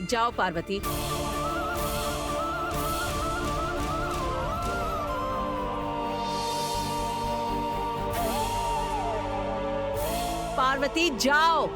जाओ पार्वती। पार्वती जाओ।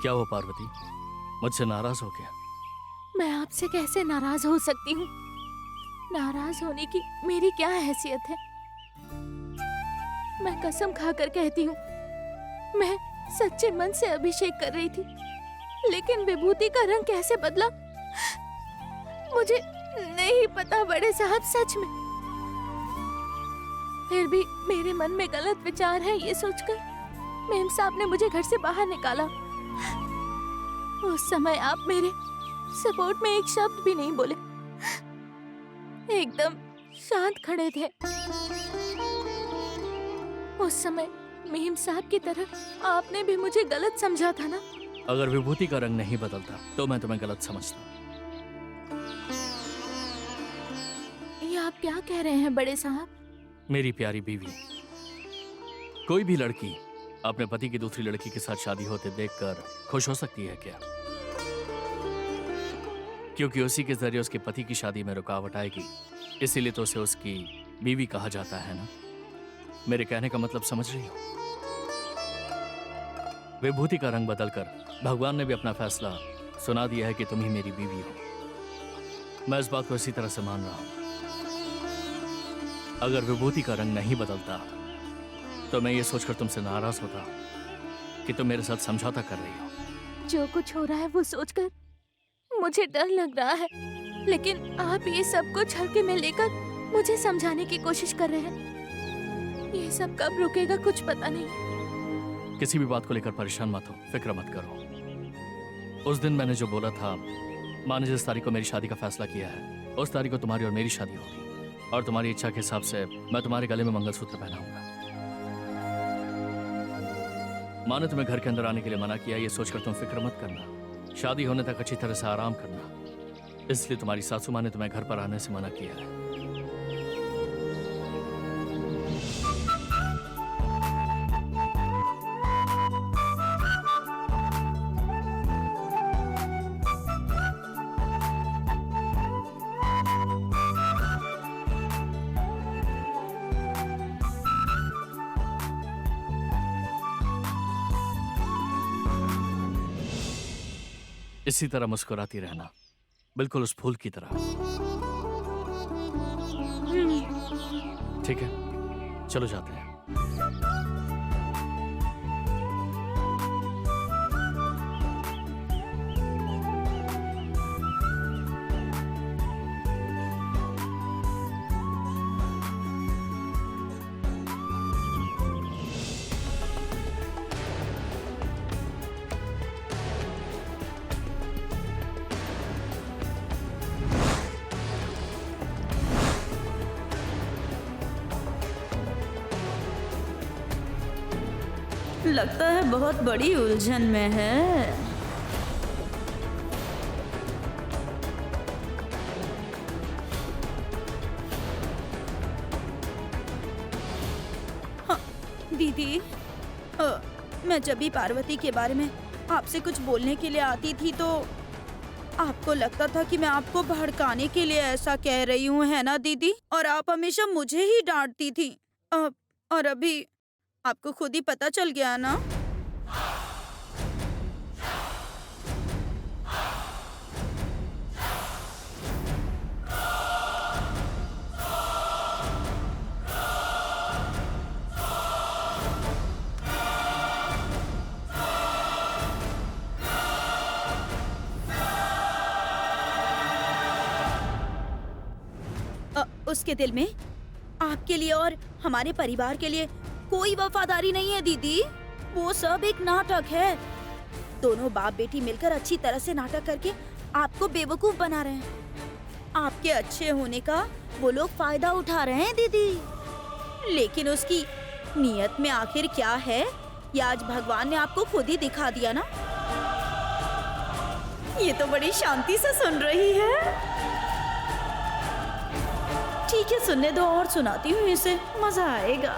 क्या हुआ पार्वती, मुझसे नाराज हो गया? मैं आपसे कैसे नाराज हो सकती हूँ? नाराज होने की मेरी क्या हैसियत है? मैं कसम खाकर कहती हूँ, मैं सच्चे मन से अभिषेक कर रही थी, लेकिन विभूति का रंग कैसे बदला मुझे नहीं पता बड़े साहब, सच में। फिर भी मेरे मन में गलत विचार है ये सोचकर मेम साहब ने मुझे घर से बाहर निकाला। उस समय आप मेरे सपोर्ट में एक शब्द भी नहीं बोले, एकदम शांत खड़े थे। उस समय मेम साहब की तरह आपने भी मुझे गलत समझा था ना? अगर विभूति का रंग नहीं बदलता तो मैं तुम्हें गलत समझता। ये आप क्या कह रहे हैं बड़े साहब? मेरी प्यारी बीवी, कोई भी लड़की अपने पति की दूसरी लड़की के साथ शादी होते देखकर खुश हो सकती है क्या? क्योंकि उसी के जरिए उसके पति की शादी में रुकावट आएगी, इसीलिए तो उसे उसकी बीवी कहा जाता है ना। मेरे कहने का मतलब समझ रही हो? विभूति का रंग बदलकर भगवान ने भी अपना फैसला सुना दिया है कि तुम ही मेरी बीवी हो। मैं इस बात को इसी तरह से मान रहा हूं। अगर विभूति का रंग नहीं बदलता तो मैं ये सोचकर तुमसे नाराज होता कि तुम मेरे साथ समझौता कर रही हो। जो कुछ हो रहा है वो सोचकर मुझे डर लग रहा है, लेकिन आप ये सब कुछ हल्के में लेकर मुझे समझाने की कोशिश कर रहे हैं। ये सब कब रुकेगा कुछ पता नहीं। किसी भी बात को लेकर परेशान मत हो, फिक्र मत करो। उस दिन मैंने जो बोला था, माँ ने जिस तारीख को मेरी शादी का फैसला किया है उस तारीख को तुम्हारी और मेरी शादी होगी, और तुम्हारी इच्छा के हिसाब से मैं तुम्हारे गले में मंगलसूत्र पहनाऊंगा। माँ ने तुम्हें घर के अंदर आने के लिए मना किया, ये सोचकर तुम फिक्र मत करना, शादी होने तक अच्छी तरह से आराम करना। इसलिए तुम्हारी सासू माँ ने तुम्हें घर पर आने से मना किया है। इसी तरह मुस्कुराती रहना, बिल्कुल उस फूल की तरह। ठीक है, चलो जाते हैं। लगता है बहुत बड़ी उलझन में है। हाँ, दीदी, मैं जब भी पार्वती के बारे में आपसे कुछ बोलने के लिए आती थी तो आपको लगता था कि मैं आपको भड़काने के लिए ऐसा कह रही हूँ, है ना दीदी? और आप हमेशा मुझे ही डांटती थी। और अभी आपको खुद ही पता चल गया ना। उसके दिल में आपके लिए और हमारे परिवार के लिए कोई वफादारी नहीं है दीदी। वो सब एक नाटक है। दोनों बाप बेटी मिलकर अच्छी तरह से नाटक करके आपको बेवकूफ बना रहे हैं। आपके अच्छे होने का वो लोग फायदा उठा रहे हैं दीदी। लेकिन उसकी नीयत में आखिर क्या है, ये आज भगवान ने आपको खुद ही दिखा दिया ना। ये तो बड़ी शांति से सुन रही है। ठीक है, सुनने दो और सुनाती हूँ इसे, मजा आएगा।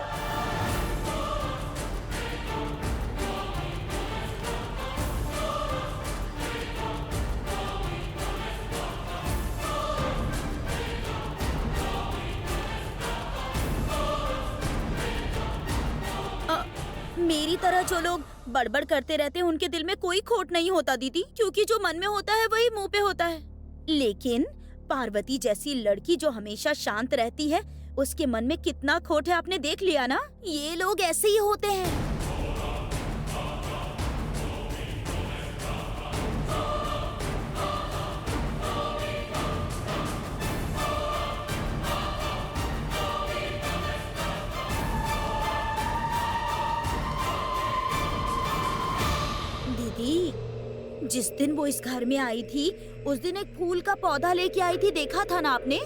मेरी तरह जो लोग बड़बड़ करते रहते हैं उनके दिल में कोई खोट नहीं होता दीदी, क्योंकि जो मन में होता है वही मुंह पे होता है। लेकिन पार्वती जैसी लड़की जो हमेशा शांत रहती है, उसके मन में कितना खोट है आपने देख लिया ना। ये लोग ऐसे ही होते हैं। दीदी, जिस दिन वो इस घर में आई थी उस दिन एक फूल का पौधा लेके आई थी, देखा था ना आपने?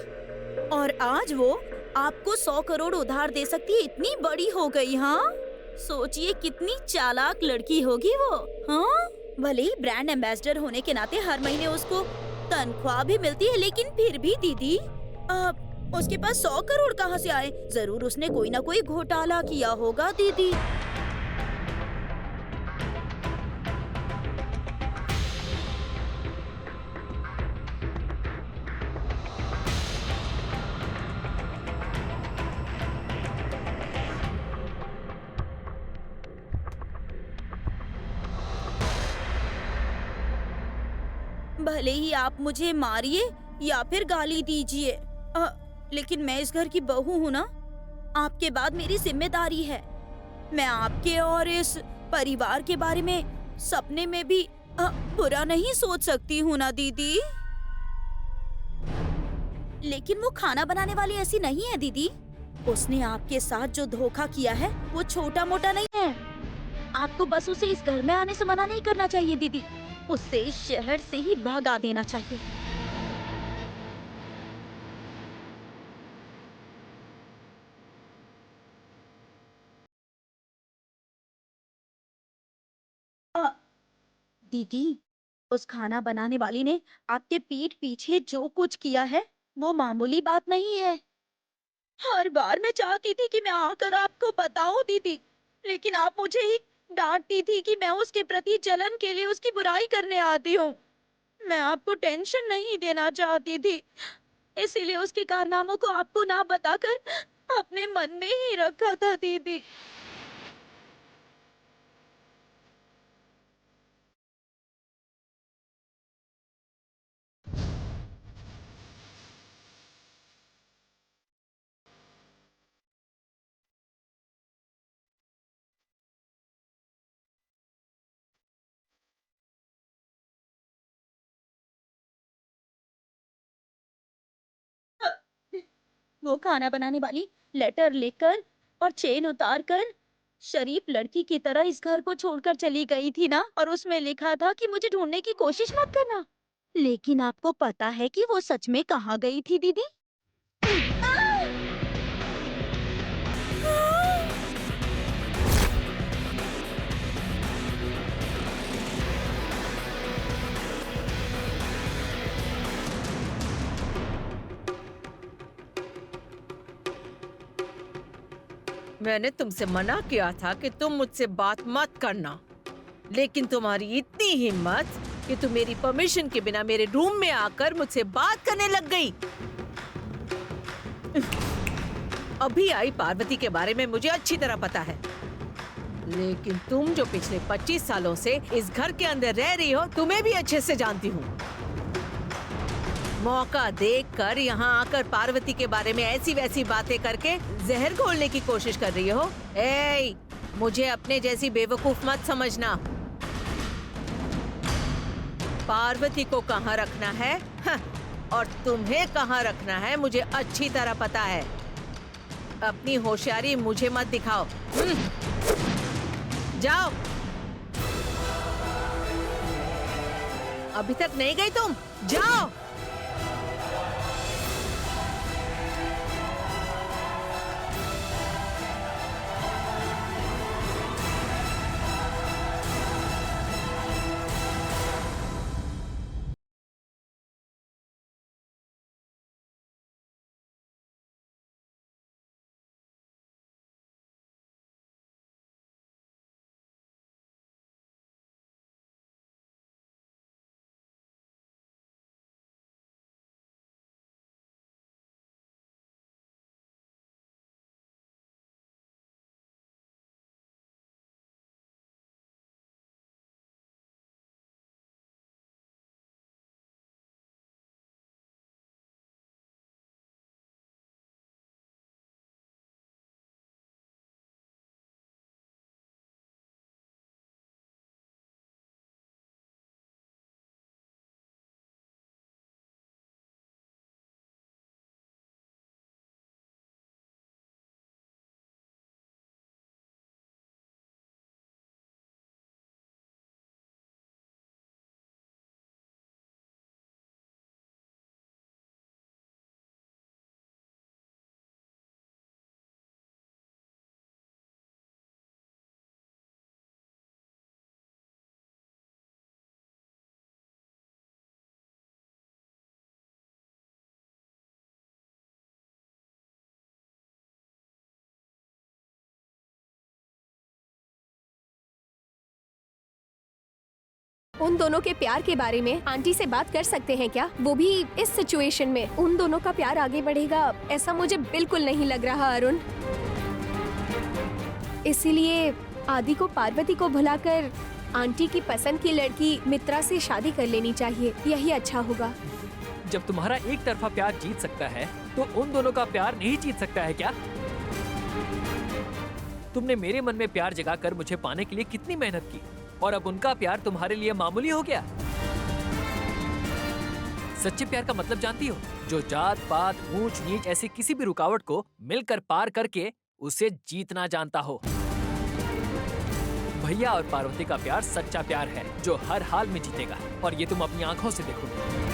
और आज वो आपको 100 करोड़ उधार दे सकती है, इतनी बड़ी हो गई। हाँ, सोचिए कितनी चालाक लड़की होगी वो। हाँ, भले ही ब्रांड एम्बेसडर होने के नाते हर महीने उसको तनख्वाह भी मिलती है, लेकिन फिर भी दीदी उसके पास 100 करोड़ कहाँ से आए? जरूर उसने कोई ना कोई घोटाला किया होगा दीदी। भले ही आप मुझे मारिए या फिर गाली दीजिए, लेकिन मैं इस घर की बहू हूँ ना। आपके बाद मेरी जिम्मेदारी है। मैं आपके और इस परिवार के बारे में सपने में भी बुरा नहीं सोच सकती हूँ ना दीदी। लेकिन वो खाना बनाने वाली ऐसी नहीं है दीदी। उसने आपके साथ जो धोखा किया है वो छोटा मोटा नहीं है। आपको बस उसे इस घर में आने से मना नहीं करना चाहिए दीदी, उसे इस शहर से ही भगा देना चाहिए। दीदी, उस खाना बनाने वाली ने आपके पीठ पीछे जो कुछ किया है वो मामूली बात नहीं है। हर बार मैं चाहती थी कि मैं आकर आपको बताऊं दीदी, लेकिन आप मुझे ही डांटती थी कि मैं उसके प्रति जलन के लिए उसकी बुराई करने आती हूँ। मैं आपको टेंशन नहीं देना चाहती थी, इसीलिए उसके कारनामों को आपको ना बताकर अपने मन में ही रखा था दीदी। वो खाना बनाने वाली लेटर लेकर और चेन उतार कर शरीफ लड़की की तरह इस घर को छोड़कर चली गई थी ना, और उसमें लिखा था कि मुझे ढूंढने की कोशिश मत करना। लेकिन आपको पता है कि वो सच में कहाँ गई थी दीदी? मैंने तुमसे मना किया था कि तुम मुझसे बात मत करना, लेकिन तुम्हारी इतनी हिम्मत कि तुम मेरी परमिशन के बिना मेरे रूम में आकर मुझसे बात करने लग गई। अभी आई पार्वती के बारे में मुझे अच्छी तरह पता है, लेकिन तुम जो पिछले 25 सालों से इस घर के अंदर रह रही हो, तुम्हें भी अच्छे से जानती हूँ। मौका देखकर यहाँ आकर पार्वती के बारे में ऐसी वैसी बातें करके जहर घोलने की कोशिश कर रही हो। ए, मुझे अपने जैसी बेवकूफ मत समझना। पार्वती को कहाँ रखना है और तुम्हें कहाँ रखना है मुझे अच्छी तरह पता है। अपनी होशियारी मुझे मत दिखाओ। जाओ। अभी तक नहीं गई तुम? जाओ। उन दोनों के प्यार के बारे में आंटी से बात कर सकते हैं क्या? वो भी इस सिचुएशन में। उन दोनों का प्यार आगे बढ़ेगा ऐसा मुझे बिल्कुल नहीं लग रहा अरुण। इसीलिए आदि को पार्वती को भुलाकर आंटी की पसंद की लड़की मित्रा से शादी कर लेनी चाहिए। यही अच्छा होगा। जब तुम्हारा एक तरफा प्यार जीत सकता है तो उन दोनों का प्यार नहीं जीत सकता है क्या? तुमने मेरे मन में प्यार जगाकर मुझे पाने के लिए कितनी मेहनत की और अब उनका प्यार तुम्हारे लिए मामूली हो गया। सच्चे प्यार का मतलब जानती हो? जो जात पात ऊंच नीच ऐसी किसी भी रुकावट को मिलकर पार करके उसे जीतना जानता हो। भैया और पार्वती का प्यार सच्चा प्यार है जो हर हाल में जीतेगा और ये तुम अपनी आंखों से देखोगे।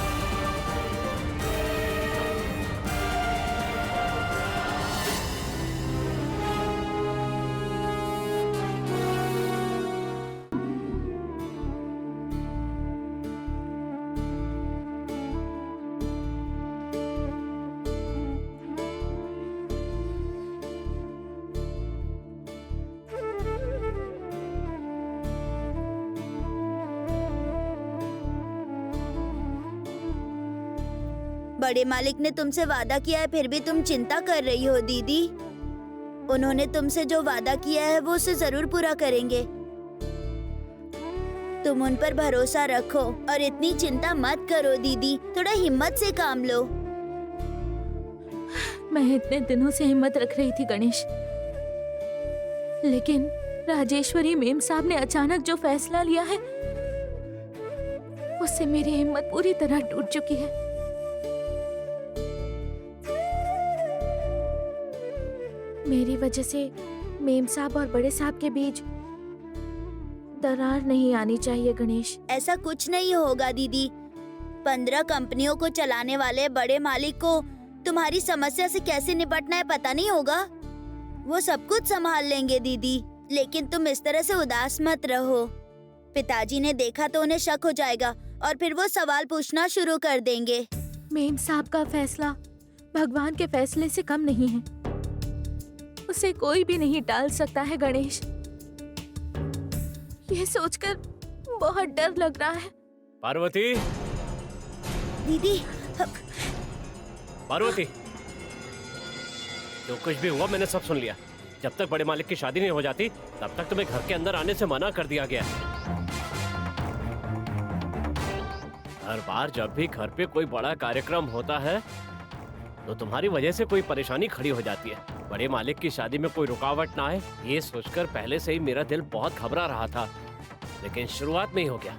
बड़े मालिक ने तुमसे वादा किया है, फिर भी तुम चिंता कर रही हो दीदी। उन्होंने तुमसे जो वादा किया है वो उसे जरूर पूरा करेंगे। तुम उन पर भरोसा रखो और इतनी चिंता मत करो दीदी। थोड़ा हिम्मत से काम लो। मैं इतने दिनों से हिम्मत रख रही थी गणेश, लेकिन राजेश्वरी मेम साहब ने अचानक जो फैसला लिया है उससे मेरी हिम्मत पूरी तरह टूट चुकी है। मेरी वजह से मेम साहब और बड़े साहब के बीच दरार नहीं आनी चाहिए गणेश। ऐसा कुछ नहीं होगा दीदी। 15 कंपनियों को चलाने वाले बड़े मालिक को तुम्हारी समस्या से कैसे निपटना है पता नहीं होगा। वो सब कुछ संभाल लेंगे दीदी। लेकिन तुम इस तरह से उदास मत रहो। पिताजी ने देखा तो उन्हें शक हो जाएगा और फिर वो सवाल पूछना शुरू कर देंगे। मेम साहब का फैसला भगवान के फैसले से कम नहीं है। उसे कोई भी नहीं टाल सकता है गणेश। ये सोचकर बहुत डर लग रहा है। पार्वती, दीदी, पार्वती, जो कुछ भी हुआ मैंने सब सुन लिया। जब तक बड़े मालिक की शादी नहीं हो जाती तब तक तुम्हें घर के अंदर आने से मना कर दिया गया। हर बार जब भी घर पे कोई बड़ा कार्यक्रम होता है तो तुम्हारी वजह से कोई परेशानी खड़ी हो जाती है। बड़े मालिक की शादी में कोई रुकावट ना आए ये सोचकर पहले से ही मेरा दिल बहुत घबरा रहा था, लेकिन शुरुआत में ही हो गया।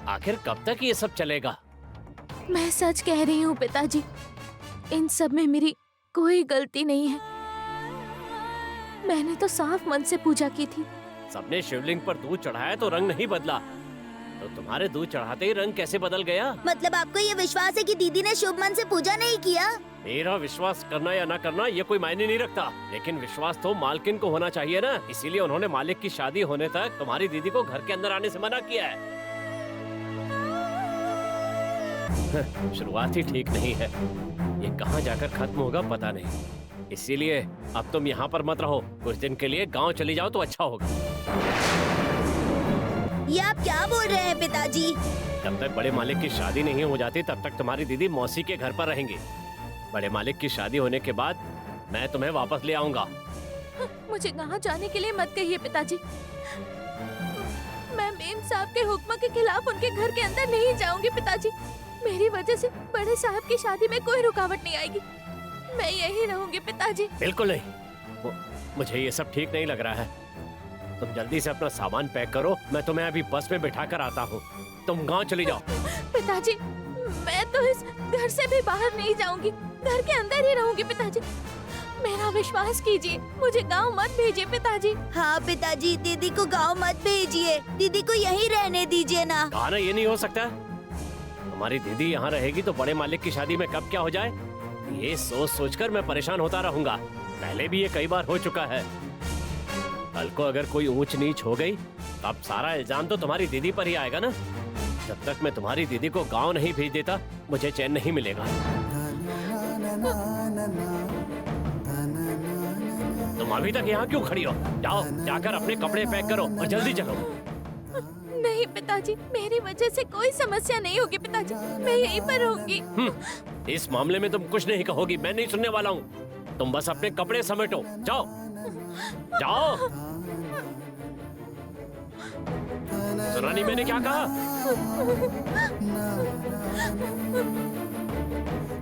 आखिर कब तक ये सब चलेगा? मैं सच कह रही हूँ पिताजी, इन सब में मेरी कोई गलती नहीं है। मैंने तो साफ मन से पूजा की थी। सबने शिवलिंग पर दूध चढ़ाया तो रंग नहीं बदला, तो तुम्हारे दूध चढ़ाते ही रंग कैसे बदल गया? मतलब आपको ये विश्वास है कि दीदी ने शुभ मन से पूजा नहीं किया? मेरा विश्वास करना या ना करना ये कोई मायने नहीं रखता, लेकिन विश्वास तो मालकिन को होना चाहिए ना। इसीलिए उन्होंने मालिक की शादी होने तक तुम्हारी दीदी को घर के अंदर आने से मना किया है। शुरुआत ही ठीक नहीं है, ये कहाँ जाकर खत्म होगा पता नहीं। इसीलिए अब तुम यहाँ पर मत रहो, कुछ दिन के लिए गांव चली जाओ तो अच्छा होगा। ये आप क्या बोल रहे हैं पिताजी? जब तक बड़े मालिक की शादी नहीं हो जाती तब तक तुम्हारी दीदी मौसी के घर पर रहेंगी। बड़े मालिक की शादी होने के बाद मैं तुम्हें वापस ले आऊंगा। मुझे गाँव जाने के लिए मत कहिए पिताजी। मैं मेम साहब के हुक्म के खिलाफ उनके घर के अंदर नहीं जाऊंगी पिताजी। मेरी वजह से बड़े साहब की शादी में कोई रुकावट नहीं आएगी। मैं यही रहूंगी पिताजी। बिल्कुल नहीं, मुझे ये सब ठीक नहीं लग रहा है। तुम जल्दी से अपना सामान पैक करो, मैं तुम्हें अभी बस में बिठा कर आता हूँ। तुम गांव चली जाओ। पिताजी, मैं तो इस घर से भी बाहर नहीं जाऊंगी, घर के अंदर ही रहूंगी पिताजी। मेरा विश्वास कीजिए, मुझे गांव मत भेजिए पिताजी। हाँ पिताजी, दीदी को गांव मत भेजिए, दीदी को यहीं रहने दीजिए ना। कहा ना ये नहीं हो सकता। हमारी दीदी यहाँ रहेगी तो बड़े मालिक की शादी में कब क्या हो जाए ये सोच सोचकर मैं परेशान होता रहूंगा। पहले भी ये कई बार हो चुका है। कल को अगर कोई ऊंच नीच हो गई तब सारा इल्जाम तो तुम्हारी दीदी पर ही आएगा ना। जब तक मैं तुम्हारी दीदी को गांव नहीं भेज देता मुझे चैन नहीं मिलेगा। तुम अभी तक यहाँ क्यों खड़ी हो? जाओ, जाकर अपने कपड़े पैक करो और जल्दी चलो। नहीं पिताजी, मेरी वजह से कोई समस्या नहीं होगी पिताजी, मैं यहीं पर रहूंगी। इस मामले में तुम कुछ नहीं कहोगी, मैं नहीं सुनने वाला हूँ। तुम बस अपने कपड़े समेटो, जाओ जाओ। सुना नहीं मैंने क्या कहा?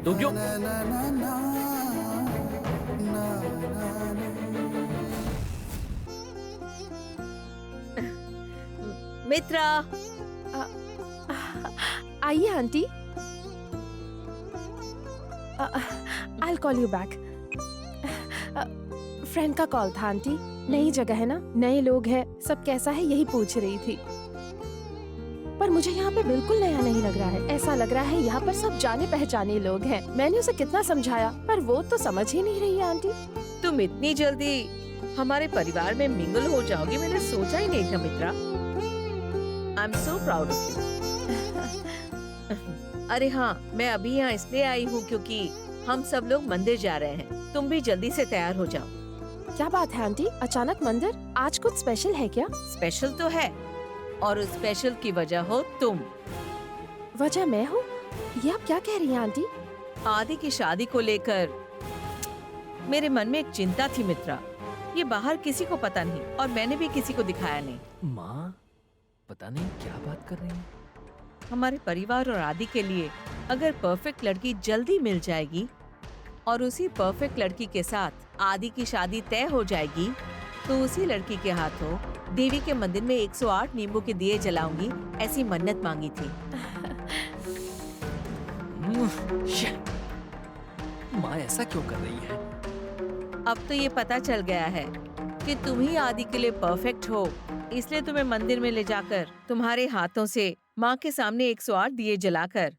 तू क्यों? मित्रा, आइए aunty. I'll call you back. Friend का कॉल था आंटी। नई जगह है ना, नए लोग हैं, सब कैसा है यही पूछ रही थी। पर मुझे यहाँ पे बिल्कुल नया नहीं लग रहा है। ऐसा लग रहा है यहाँ पर सब जाने पहचाने लोग हैं। मैंने उसे कितना समझाया पर वो तो समझ ही नहीं रही है आंटी। तुम इतनी जल्दी हमारे परिवार में मिंगल हो जाओगी मैंने सोचा ही नहीं था Mitra. I am so proud of you. अरे हाँ, मैं अभी यहाँ इसलिए आई हूँ क्योंकि हम सब लोग मंदिर जा रहे हैं। तुम भी जल्दी से तैयार हो जाओ। क्या बात है आंटी, अचानक मंदिर? आज कुछ स्पेशल है क्या? स्पेशल तो है और उस स्पेशल की वजह हो तुम। वजह मैं हूँ? ये आप क्या कह रही हैं आंटी? आदि की शादी को लेकर मेरे मन में एक चिंता थी मित्रा। ये बाहर किसी को पता नहीं और मैंने भी किसी को दिखाया नहीं। माँ, पता नहीं क्या बात कर रही हैं। हमारे परिवार और आदि के लिए अगर परफेक्ट लड़की जल्दी मिल जाएगी और उसी परफेक्ट लड़की के साथ आदि की शादी तय हो जाएगी तो उसी लड़की के हाथों देवी के मंदिर में 108 नींबू के दिए जलाऊंगी, ऐसी मन्नत मांगी थी। माँ ऐसा क्यों कर रही है? अब तो ये पता चल गया है कि तुम ही आदि के लिए परफेक्ट हो, इसलिए तुम्हें मंदिर में ले जाकर तुम्हारे हाथों से माँ के सामने 108 दिए जलाकर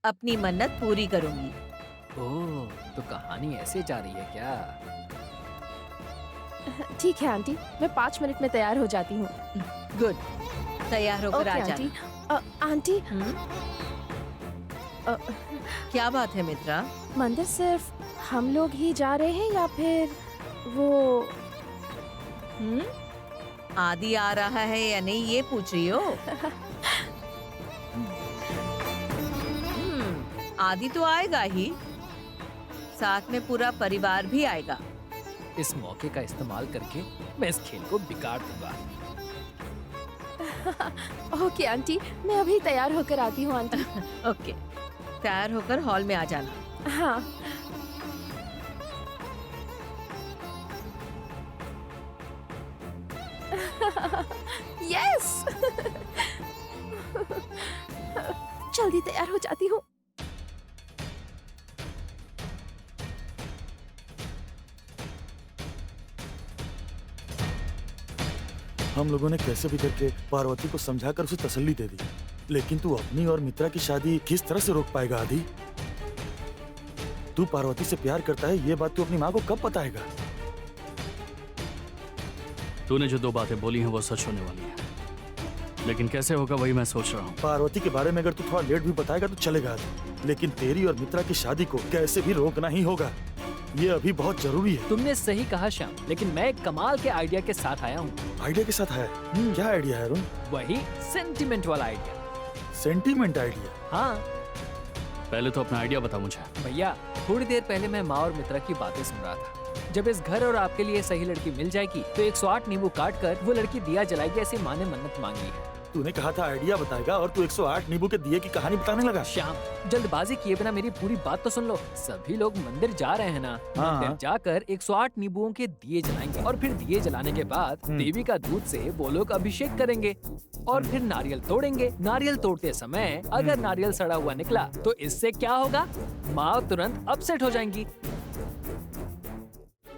अपनी मन्नत पूरी करूंगी। ओह, तो कहानी ऐसे जा रही है क्या? ठीक है आंटी, मैं 5 मिनट में तैयार हो जाती हूँ। गुड, तैयार होकर ओके आ आंटी। जाना। आंटी, क्या बात है मित्रा? मंदिर सिर्फ हम लोग ही जा रहे हैं या फिर वो आदि आ रहा है या नहीं ये पूछ रही हो? आदि तो आएगा ही, साथ में पूरा परिवार भी आएगा। इस मौके का इस्तेमाल करके मैं इस खेल को बिगाड़ दूंगा। ओके आंटी, मैं अभी तैयार होकर आती हूँ आंटी। ओके, तैयार होकर हॉल में आ जाना। हाँ। यस। जल्दी तैयार हो जाती हूँ। हम लोगों ने कैसे भी करके पार्वती को समझाकर उसे तसल्ली दे दी, लेकिन तू अपनी और मित्रा की शादी किस तरह से रोक पाएगा आदि? तू पार्वती से प्यार करता है, ये बात तू अपनी माँ को कब बताएगा? तूने जो 2 बातें बोली हैं वो सच होने वाली है, लेकिन कैसे होगा वही मैं सोच रहा हूँ। पार्वती के बारे में अगर तू थोड़ा लेट भी बताएगा तो चलेगा आदि, लेकिन तेरी और मित्रा की शादी को कैसे भी रोकना ही होगा। ये अभी बहुत जरूरी है। तुमने सही कहा श्याम, लेकिन मैं एक कमाल के आइडिया के साथ आया हूँ। आइडिया के साथ है? क्या आइडिया है अरुण? वही सेंटिमेंट वाला आइडिया। Sentiment idea? हाँ पहले तो अपना आइडिया बता मुझे। भैया, थोड़ी देर पहले मैं माँ और मित्रा की बातें सुन रहा था। जब इस घर और आपके लिए सही लड़की मिल जाएगी तो 108 नींबू काट कर वो लड़की दिया जलाएगी, ऐसी माँ ने मन्नत मांगी है। तूने कहा था आइडिया बताएगा और तू 108 नींबू के दिए की कहानी बताने लगा। श्याम, जल्दबाजी किए बिना मेरी पूरी बात तो सुन लो। सभी लोग मंदिर जा रहे हैं ना, हाँ। मंदिर जाकर 108 नींबुओं के दिए जलाएंगे और फिर दिए जलाने के बाद देवी का दूध से वो लोग अभिषेक करेंगे और फिर नारियल तोड़ेंगे। नारियल तोड़ते समय अगर नारियल सड़ा हुआ निकला तो इससे क्या होगा? माँ तुरंत अपसेट हो जाएंगी।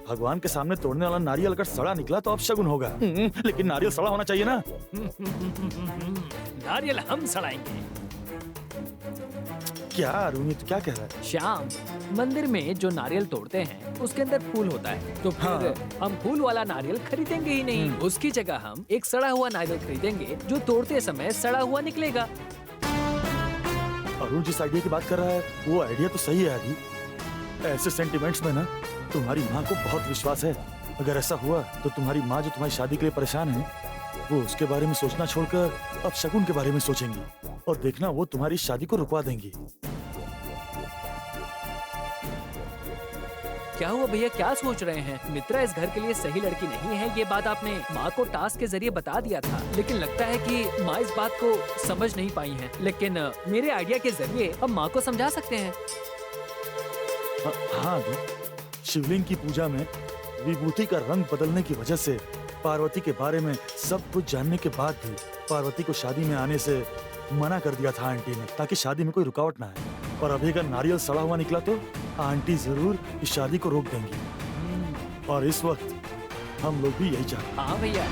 भगवान के सामने तोड़ने वाला नारियल अगर सड़ा निकला तो अपशगुन होगा। लेकिन नारियल सड़ा होना चाहिए ना। नारियल हम सड़ाएंगे। क्या अरुण, तू क्या कह रहा है? श्याम, मंदिर में जो नारियल तोड़ते हैं उसके अंदर फूल होता है, तो फिर हाँ। हम फूल वाला नारियल खरीदेंगे ही नहीं। उसकी जगह हम एक सड़ा हुआ नारियल खरीदेंगे जो तोड़ते समय सड़ा हुआ निकलेगा। अरुण जिस आइडिया की बात कर रहा है वो आइडिया तो सही है आदि। ऐसे सेंटिमेंट्स में ना तुम्हारी माँ को बहुत विश्वास है। अगर ऐसा हुआ तो तुम्हारी माँ जो तुम्हारी शादी के लिए परेशान है वो उसके बारे में सोचना छोड़कर अब शगुन के बारे में सोचेंगी और देखना वो तुम्हारी शादी को रुकवा देंगी। क्या हुआ भैया, क्या सोच रहे हैं? मित्रा इस घर के लिए सही लड़की नहीं है, ये बात आपने माँ को टास्क के जरिए बता दिया था, लेकिन लगता है कि माँ इस बात को समझ नहीं पाई हैं। लेकिन मेरे आइडिया के जरिए हम माँ को समझा सकते हैं। हाँ आदि, शिवलिंग की पूजा में विभूति का रंग बदलने की वजह से पार्वती के बारे में सब कुछ जानने के बाद भी पार्वती को शादी में आने से मना कर दिया था आंटी ने, ताकि शादी में कोई रुकावट ना आए। और अभी अगर नारियल सड़ा हुआ निकला तो आंटी जरूर इस शादी को रोक देंगी। और इस वक्त हम लोग भी यही चाहते हैं। हाँ भैया।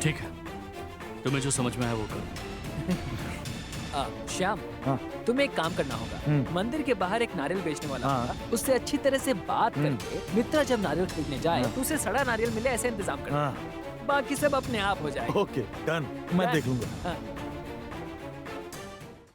ठीक है, तुम्हें जो समझ में आया वो करो। श्याम, हाँ। तुम्हें एक काम करना होगा। मंदिर के बाहर एक नारियल बेचने वाला हाँ। होगा, उससे अच्छी तरह से बात करके मित्रा जब नारियल खरीदने जाए तो उसे सड़ा नारियल मिले ऐसे इंतजाम करना। हाँ बाकी सब अपने आप हो जाए। ओके डन, मैं देख लूंगा। हाँ।